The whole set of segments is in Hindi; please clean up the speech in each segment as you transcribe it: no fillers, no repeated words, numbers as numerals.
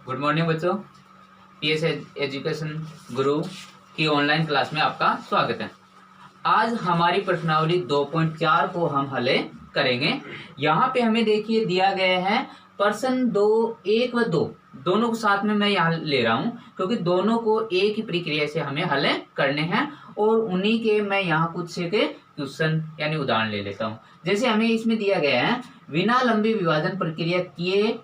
गुड मॉर्निंग बच्चों। पीएस एजुकेशन गुरु की ऑनलाइन क्लास में आपका स्वागत है। आज हमारी प्रश्नावली 2.4 को हम हल करेंगे। यहाँ पे हमें देखिए दिया गया है प्रश्न 2, 1 व 2 दोनों को साथ में मैं यहाँ ले रहा हूँ क्योंकि दोनों को एक ही प्रक्रिया से हमें हल करने हैं और उन्हीं के मैं यहाँ कुछ से के क्वेश्चन यानी उदाहरण ले लेता हूँ। जैसे हमें इसमें दिया गया है बिना लंबी विभाजन प्रक्रिया किए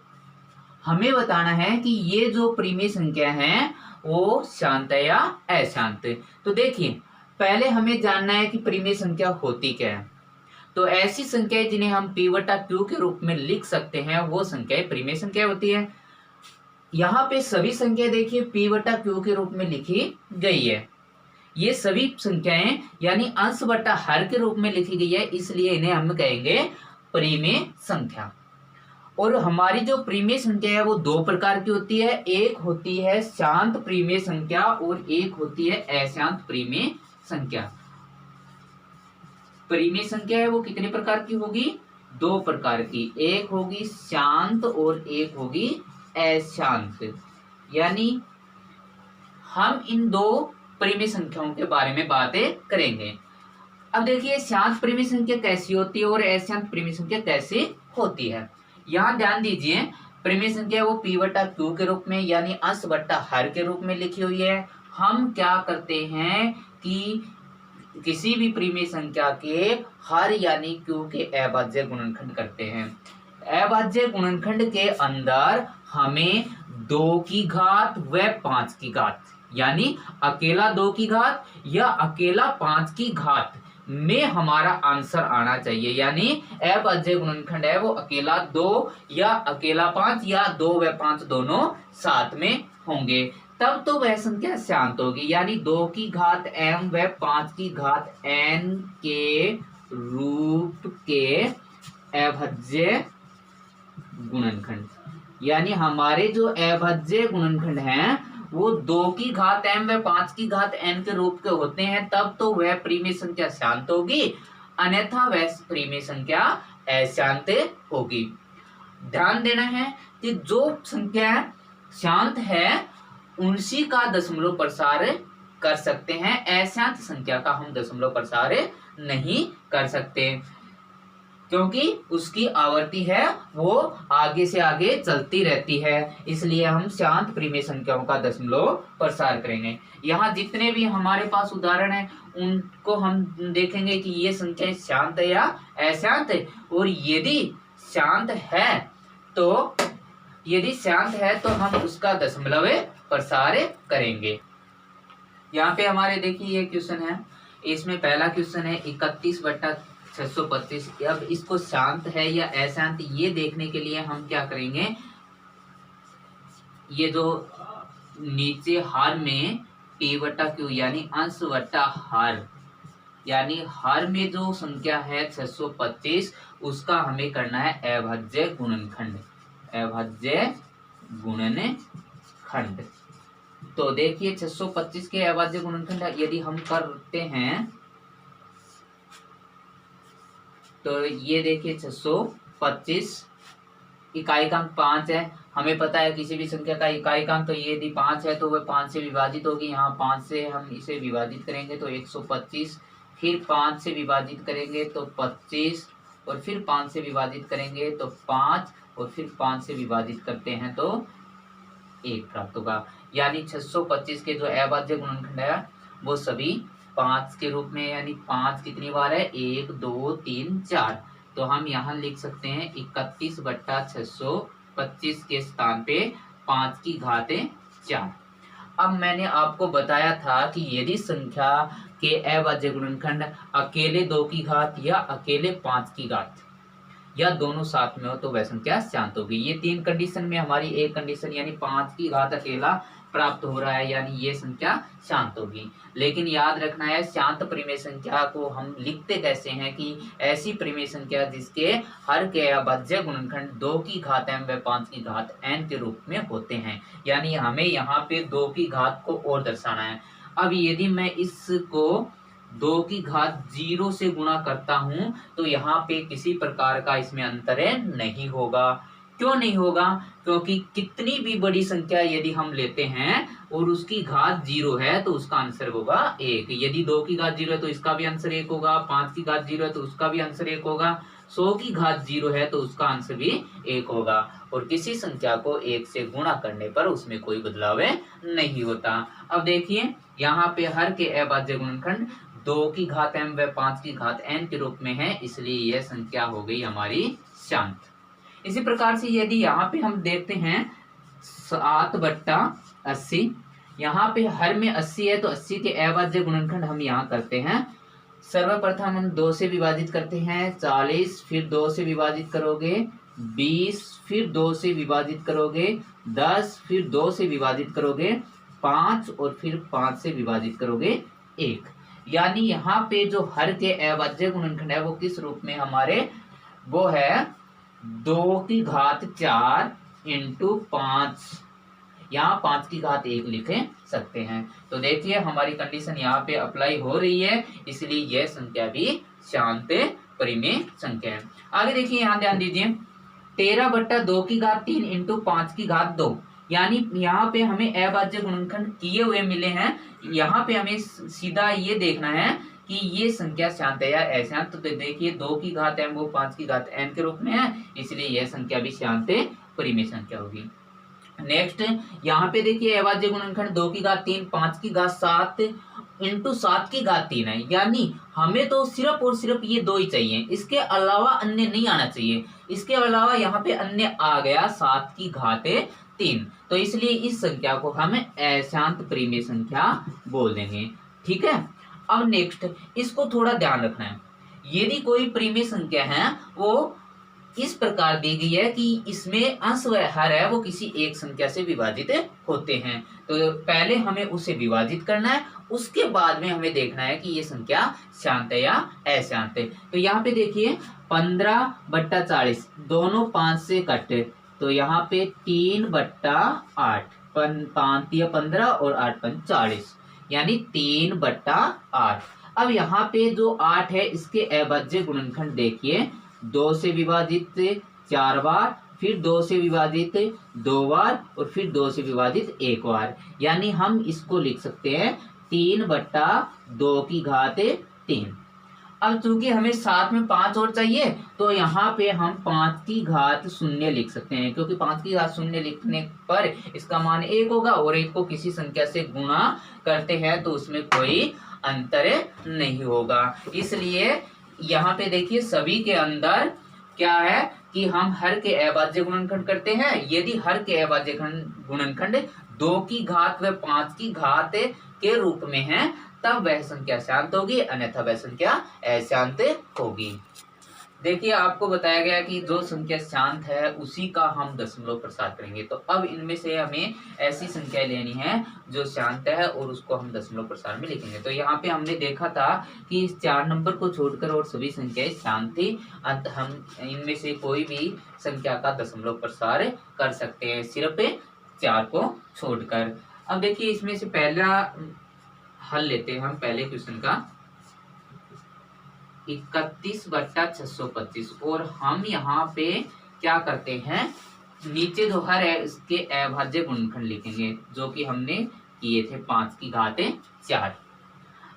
हमें बताना है कि ये जो परिमेय संख्या है वो शांत है या अशांत। तो देखिए पहले हमें जानना है कि परिमेय संख्या होती क्या है। तो ऐसी संख्याएं जिन्हें हम p बटा q के रूप में लिख सकते हैं वो संख्याएं परिमेय संख्या होती है। यहाँ पे सभी संख्या देखिए p बटा q के रूप में लिखी गई है। ये सभी संख्याएं यानी अंश बटा हर के रूप में लिखी गई है, इसलिए इन्हें हम कहेंगे परिमेय संख्या। और हमारी जो परिमेय संख्या है वो दो प्रकार की होती है, एक होती है शांत परिमेय संख्या और एक होती है अशांत परिमेय संख्या। परिमेय संख्या है वो कितने प्रकार की होगी? दो प्रकार की, एक होगी शांत और एक होगी अशांत। यानी हम इन दो परिमेय संख्याओं के बारे में बातें करेंगे। अब देखिए शांत परिमेय संख्या कैसी होती है और अशांत परिमेय संख्या कैसे होती है। यहाँ ध्यान दीजिए परिमेय संख्या वो p बटा q के रूप में यानी अंश बटा हर के रूप में लिखी हुई है। हम क्या करते हैं कि किसी भी परिमेय संख्या के हर यानी q के अभाज्य गुणनखंड करते हैं। अभाज्य गुणनखंड के अंदर हमें 2 की घात व 5 की घात यानी अकेला 2 की घात या अकेला 5 की घात में हमारा आंसर आना चाहिए। यानी अभाज्य गुणनखंड है वो अकेला 2 या अकेला 5 या 2 व 5 दोनों साथ में होंगे, तब तो वह संख्या शांत होगी। यानी 2 की घात m व 5 की घात n के रूप के अभाज्य गुणनखंड, यानी हमारे जो अभाज्य गुणनखंड हैं वो 2 की घात m व 5 की घात n के रूप के होते हैं, तब तो वह परिमेय संख्या शांत होगी, अन्यथा वह परिमेय संख्या अशांत होगी। ध्यान देना है कि जो संख्या शांत है उसी का दशमलव प्रसार कर सकते हैं, अशांत संख्या का हम दशमलव प्रसार नहीं कर सकते क्योंकि उसकी आवर्ती है वो आगे से आगे चलती रहती है, इसलिए हम शांत परिमेय संख्याओं का दशमलव प्रसार करेंगे। यहाँ जितने भी हमारे पास उदाहरण हैं उनको हम देखेंगे कि ये संख्या शांत है या अशांत है, और यदि शांत है तो हम उसका दशमलव प्रसार करेंगे। यहाँ पे हमारे देखिए ये क्वेश्चन है, इसमें पहला क्वेश्चन है 31 बटा 625। अब इसको शांत है या अशांत ये देखने के लिए हम क्या करेंगे, ये जो नीचे हर में p बटा q यानी अंश बटा हर यानी हर में जो संख्या है 625 उसका हमें करना है अभाज्य गुणनखंड, अभाज्य गुणनखंड। तो देखिए 625 के अभाज्य गुणनखंड यदि हम करते हैं तो ये देखिए 625 इकाईकांक 5 है। हमें पता है किसी भी संख्या का इकाईकांक तो ये यदि 5 है तो वह 5 से विभाजित होगी। यहाँ 5 से हम इसे विभाजित करेंगे तो 125, फिर 5 से विभाजित करेंगे तो 25, और फिर 5 से विभाजित करेंगे तो 5, और फिर 5 से विभाजित करते हैं तो 1 प्राप्त होगा। यानी 625 के जो अभाज्य गुणनखंड है वो सभी 5 के रूप में, यानी 5 कितनी बार है 1 2 3 4, तो हम यहाँ लिख सकते हैं 31 बट्टा 625 के स्थान पे 5 की घात 4। अब मैंने आपको बताया था कि यदि संख्या के अभाज्य गुणनखंड अकेले 2 की घात या अकेले 5 की घात या दोनों साथ में हो तो वह संख्या शांत होगी। ये 3 कंडीशन में हमारी एक कंडीशन यानी 5 की घात अकेला प्राप्त हो रहा है, यानी ये संख्या शांत होगी। लेकिन याद रखना है शांत परिमेय संख्या को हम लिखते कैसे हैं कि ऐसी परिमेय संख्या जिसके हर के अभाज्य गुणनखंड 2 की घात m व 5 की घात n के रूप में होते हैं। यानी हमें यहाँ पे 2 की घात को और दर्शाना है। अब यदि मैं इसको 2 की घात 0 से गुणा करता हूं तो यहाँ पे किसी प्रकार का इसमें अंतर नहीं होगा, क्यों नहीं होगा? क्योंकि कितनी भी बड़ी संख्या यदि हम लेते हैं और उसकी घात 0 है तो उसका आंसर होगा 1। यदि 2 की घात 0 है तो इसका भी आंसर 1 होगा, 5 की घात 0 है तो उसका भी आंसर 1 होगा, 100 की घात 0 है तो उसका आंसर भी 1 होगा। और किसी संख्या को 1 से गुणा करने पर उसमें कोई बदलाव नहीं होता। अब देखिए यहाँ पे हर के अभाज्य गुणनखंड 2 की घात m व 5 की घात n के रूप में है, इसलिए यह संख्या हो गई हमारी शांत। इसी प्रकार से यदि यहाँ पे हम देखते हैं 7/80, यहाँ पे हर में 80 है तो 80 के अभाज्य गुणनखंड हम यहाँ करते हैं। सर्वप्रथम हम 2 से विभाजित करते हैं 40, फिर 2 से विभाजित करोगे 20, फिर 2 से विभाजित करोगे 10, फिर 2 से विभाजित करोगे 5 और फिर 5 से विभाजित करोगे 1। यानी यहाँ पे जो हर के अभाज्य गुणनखंड है वो किस रूप में हमारे, वो है 2 की घात 4 इंटू 5। यहाँ 5 की घात 1 लिखे सकते हैं। तो देखिए हमारी कंडीशन यहाँ पे अप्लाई हो रही है, इसलिए यह संख्या भी शांत परिमेय संख्या है। आगे देखिए यहाँ ध्यान दीजिए 13/2 की घात 3 इंटू 5 की घात 2। यानी यहाँ पे हमें अभाज्य गुणनखंड किए हुए मिले हैं। यहाँ पे हमें सीधा ये देखना है कि ये संख्या शांत है या अशांत। तो देखिए 2 की घात m वो 5 की घात n के रूप में है, इसलिए यह संख्या भी शांत परिमेय संख्या होगी। नेक्स्ट यहाँ पे देखिए अभाज्य गुणनखंड 2 की घात 3 5 की घात 7 इंटू 7 की घात 3 है। यानी हमें तो सिर्फ और सिर्फ ये 2 ही चाहिए, इसके अलावा अन्य नहीं आना चाहिए। इसके अलावा यहाँ पे अन्य आ गया 7 की घात 3, तो इसलिए इस संख्या को हम अशांत परिमेय संख्या बोल देंगे। ठीक है। अब नेक्स्ट इसको थोड़ा ध्यान रखना है। यदि कोई परिमेय संख्या है वो इस प्रकार दी गई है कि इसमें अंश व हर है वो किसी एक संख्या से विभाजित होते हैं, तो पहले हमें उसे विभाजित करना है, उसके बाद में हमें देखना है कि ये संख्या शांत है या अशांत है। तो यहाँ पे देखिए 15/40 दोनों 5 से कटे, तो यहाँ पे 3/8, 5 15 और 8 40, यानी 3/8। अब यहाँ पे जो 8 है इसके अभाज्य गुणनखंड देखिए 2 से विभाजित 4 बार, फिर 2 से विभाजित 2 बार और फिर 2 से विभाजित 1 बार। यानी हम इसको लिख सकते हैं 3/2 की घात 3। अब चूंकि हमें साथ में 5 और चाहिए तो यहाँ पे हम 5 की घात 0 लिख सकते हैं, क्योंकि 5 की घात 0 लिखने पर इसका मान 1 होगा और 1 को किसी संख्या से गुणा करते हैं तो उसमें कोई अंतर नहीं होगा। इसलिए यहाँ पे देखिए सभी के अंदर क्या है कि हम हर के अभाज्य गुणनखंड करते हैं। यदि हर के अभाज्य गुणनखंड 2 की घात व 5 की घात के रूप में है तब वह संख्या शांत होगी, अन्यथा वह संख्या अशांत होगी। देखिए आपको बताया गया कि जो संख्या शांत है उसी का हम दशमलव प्रसार करेंगे। तो अब इनमें से हमें ऐसी संख्या लेनी है जो शांत है और उसको हम दशमलव प्रसार में लिखेंगे। तो यहाँ पे हमने देखा था कि इस 4 नंबर को छोड़कर और सभी संख्याएं शांत थी। अंत हम इनमें से कोई भी संख्या का दशमलव प्रसार कर सकते हैं, सिर्फ 4 को छोड़कर। अब देखिए इसमें से पहला हल लेते हैं हम पहले क्वेश्चन का 31/625, और हम यहाँ पे क्या करते हैं नीचे जो हर है इसके अभाज्य गुणनखंड लिखेंगे जो कि हमने किए थे 5 की घात 4।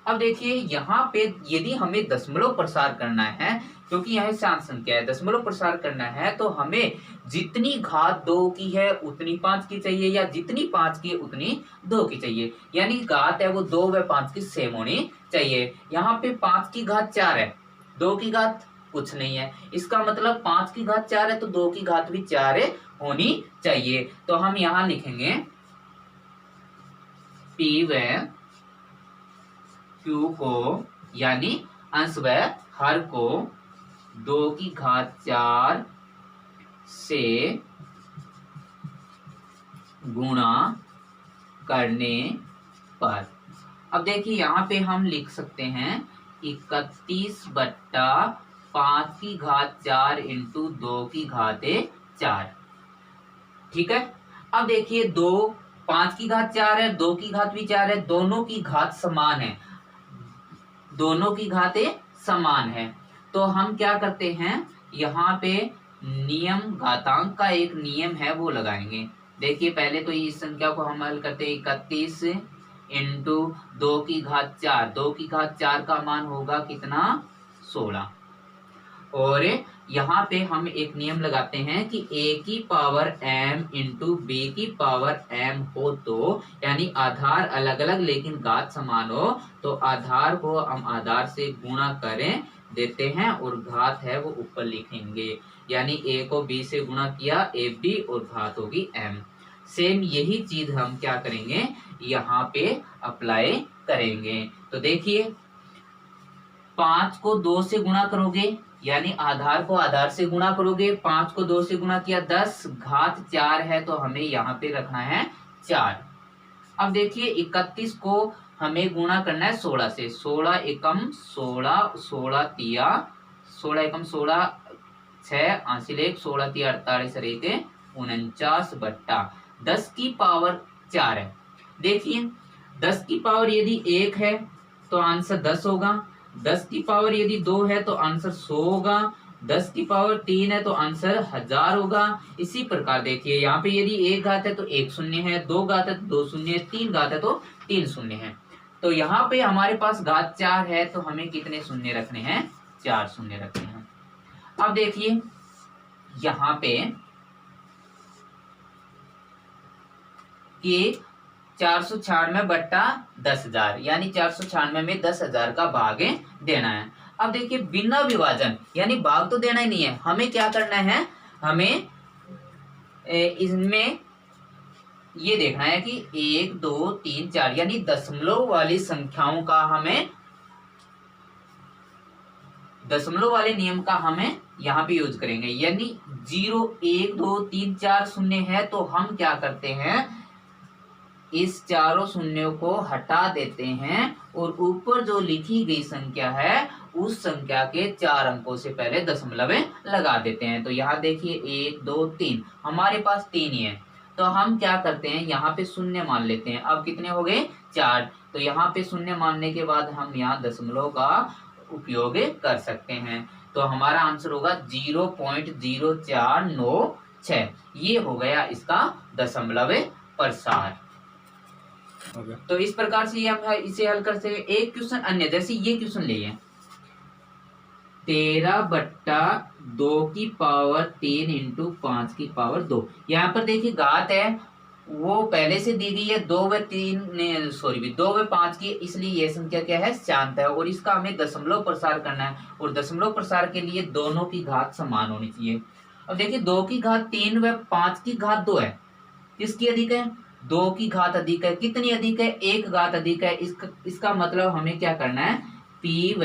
अब देखिए यहाँ पे यदि हमें दशमलव प्रसार करना है, क्योंकि यह शांत संख्या है, दशमलव प्रसार करना है तो हमें जितनी घात 2 की है उतनी 5 की चाहिए, या जितनी 5 की उतनी 2 की चाहिए। यानी घात है वो 2 व 5 की सेम होनी चाहिए। यहाँ पे 5 की घात 4 है, 2 की घात कुछ नहीं है, इसका मतलब 5 की घात 4 है तो 2 की घात भी 4 होनी चाहिए। तो हम यहाँ लिखेंगे P व Q को, यानी अंश व हर को 2 की घात 4 से गुणा करने पर। अब देखिए यहाँ पे हम लिख सकते हैं 31/5 की घात 4 इंटू 2 की घात 4। ठीक है। अब देखिए 5 की घात 4 है, 2 की घात भी 4 है, दोनों की घात समान है, दोनों की घातें समान है। तो हम क्या करते हैं यहाँ पे नियम, घातांक का एक नियम है वो लगाएंगे। देखिए पहले तो इस संख्या को हम हल करते हैं 31 इंटू 2 की घात 4, 2 की घात 4 का मान होगा कितना 16। और यहाँ पे हम एक नियम लगाते हैं कि a की पावर m इंटू b की पावर m हो तो, यानी आधार अलग अलग लेकिन घात समान हो तो आधार को हम आधार से गुणा करें देते हैं और घात है वो ऊपर लिखेंगे। यानी a को b से गुणा किया ab और घात होगी m। सेम यही चीज हम क्या करेंगे यहाँ पे अप्लाई करेंगे। तो देखिए 5 को 2 से गुणा करोगे यानी आधार को आधार से गुणा करोगे, 5 को 2 से गुणा किया 10, घात 4 है तो हमें यहाँ पे रखना है 4। अब देखिए 31 को हमें गुणा करना है 16 से, 16 एकम 16, 16 तिया 16 एकम 16, 6 हासिल 1, 16 तिया 48 और 1 49 बट्टा 10 की पावर 4 है। देखिए 10 की पावर यदि 1 है तो आंसर 10 होगा, 10 की पावर यदि 2 है तो आंसर 100 होगा, 10 की पावर 3 है तो आंसर 1000 होगा। इसी प्रकार देखिए यहाँ पे यदि 1 घात है तो 1 शून्य है, 2 घात है तो 2 शून्य है, 3 घात है तो 3 शून्य है। तो यहाँ पे हमारे पास घात 4 है तो हमें कितने शून्य रखने हैं 4 शून्य रखने हैं। अब देखिए यहाँ पे कि 496 बट्टा 10,000 यानी 496 में 10,000 का भाग देना है। अब देखिए बिना विभाजन यानी भाग तो देना ही नहीं है, हमें क्या करना है, हमें इसमें ये देखना है कि 1 2 3 4 यानी दशमलव वाली संख्याओं का हमें दशमलव वाले नियम का हमें यहाँ पे यूज करेंगे। यानी 0 1 2 3 4 शून्य है तो हम क्या करते हैं इस चारों शून्यों को हटा देते हैं और ऊपर जो लिखी गई संख्या है उस संख्या के 4 अंकों से पहले दशमलव लगा देते हैं। तो यहाँ देखिए 1 2 3 हमारे पास 3 ही है तो हम क्या करते हैं यहाँ पे शून्य मान लेते हैं। अब कितने हो गए 4, तो यहाँ पे शून्य मानने के बाद हम यहाँ दशमलव का उपयोग कर सकते हैं। तो हमारा आंसर होगा 0.0496। ये हो गया इसका दशमलव प्रसार। तो इस प्रकार से हम इसे हल कर सकते। एक क्वेश्चन अन्य, जैसे ये क्वेश्चन ले 13/2 की पावर 3 इंटू 5 की पावर 2। यहाँ पर देखिए घात है वो पहले से दी गई है 2/5 की, इसलिए ये संख्या क्या है शांत है और इसका हमें दशमलव प्रसार करना है और दशमलव प्रसार के लिए दोनों की घात समान होनी चाहिए। अब देखिए 2 की घात 3 व 5 की घात 2 है, किसकी अधिक है 2 की घात अधिक है। कितनी अधिक है 1 घात अधिक है। इसका मतलब हमें क्या करना है P व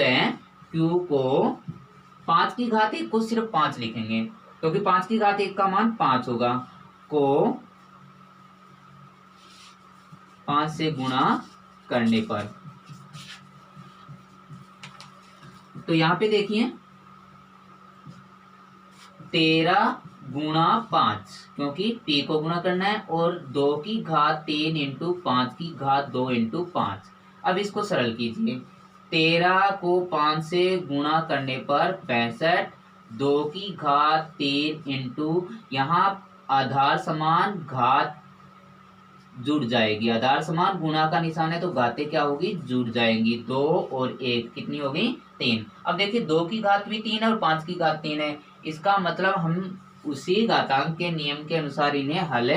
Q को 5 की घात 1 को सिर्फ 5 लिखेंगे क्योंकि 5 की घात 1 का मान 5 होगा, को 5 से गुणा करने पर। तो यहाँ पे देखिए 13 गुणा 5 क्योंकि P को गुणा करना है और 2 की घात 3 इंटू 5 की घात 2 इंटू 5। अब इसको सरल कीजिए, 13 को 5 से गुणा करने पर 65, 2 की घात 3 इंटू यहाँ आधार समान घात जुड़ जाएगी, आधार समान गुणा का निशान है तो घातें क्या होगी जुड़ जाएंगी, 2 और 1 कितनी हो गई 3। अब देखिए 2 की घात भी 3 है और 5 की घात 3 है, इसका मतलब हम उसी घातांक के नियम के अनुसार इन्हें हल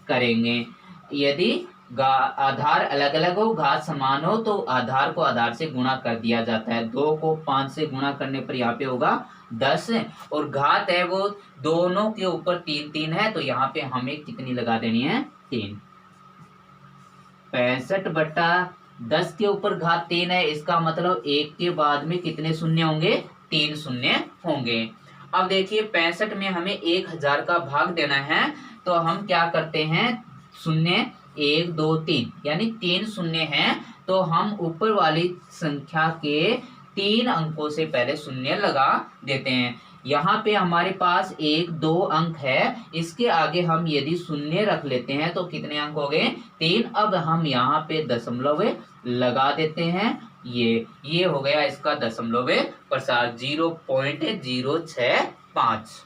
करेंगे। यदि आधार अलग अलग हो घात समान हो तो आधार को आधार से गुणा कर दिया जाता है। 2 को 5 से गुणा करने पर यहाँ पे होगा 10 और घात है वो दोनों के ऊपर 3 3 है तो यहाँ पे हमें कितनी लगा देनी है 3। 65/10 के ऊपर घात 3 है, इसका मतलब 1 के बाद में कितने शून्य होंगे 3 शून्य होंगे। अब देखिए 65 में हमें 1000 का भाग देना है तो हम क्या करते हैं 0 1 2 3 यानी 3 शून्य है तो हम ऊपर वाली संख्या के 3 अंकों से पहले शून्य लगा देते हैं। यहाँ पे हमारे पास 1 2 अंक है, इसके आगे हम यदि शून्य रख लेते हैं तो कितने अंक हो गए 3। अब हम यहाँ पे दशमलव लगा देते हैं, ये हो गया इसका दशमलव प्रसार 0.065।